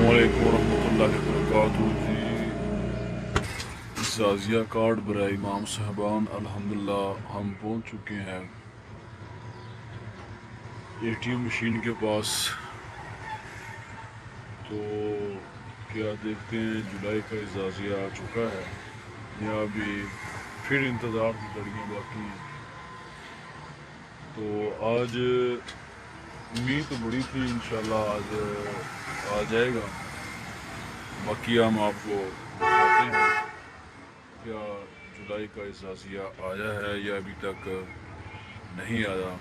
अस्सलामुअलैकुम वरहमतुल्लाहि वबरकातुहू जी। जाजिया कार्ड बराए इमाम साहबान अल्हम्दुलिल्लाह हम पहुंच चुके हैं एटीएम मशीन के पास। तो क्या देखते हैं, जुलाई का जाजिया आ चुका है या अभी फिर इंतज़ार की घड़ियाँ बाकी हैं। तो आज उम्मीद तो बड़ी थी इंशाल्लाह आज आ जाएगा। बाकी हम आपको बताते हैं क्या जुलाई का जाजिया आया है या अभी तक नहीं आया।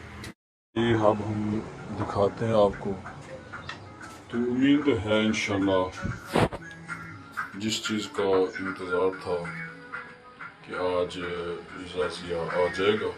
ये अब हम दिखाते हैं आपको। तो उम्मीद है इंशाल्लाह जिस चीज़ का इंतज़ार था कि आज जाजिया आ जाएगा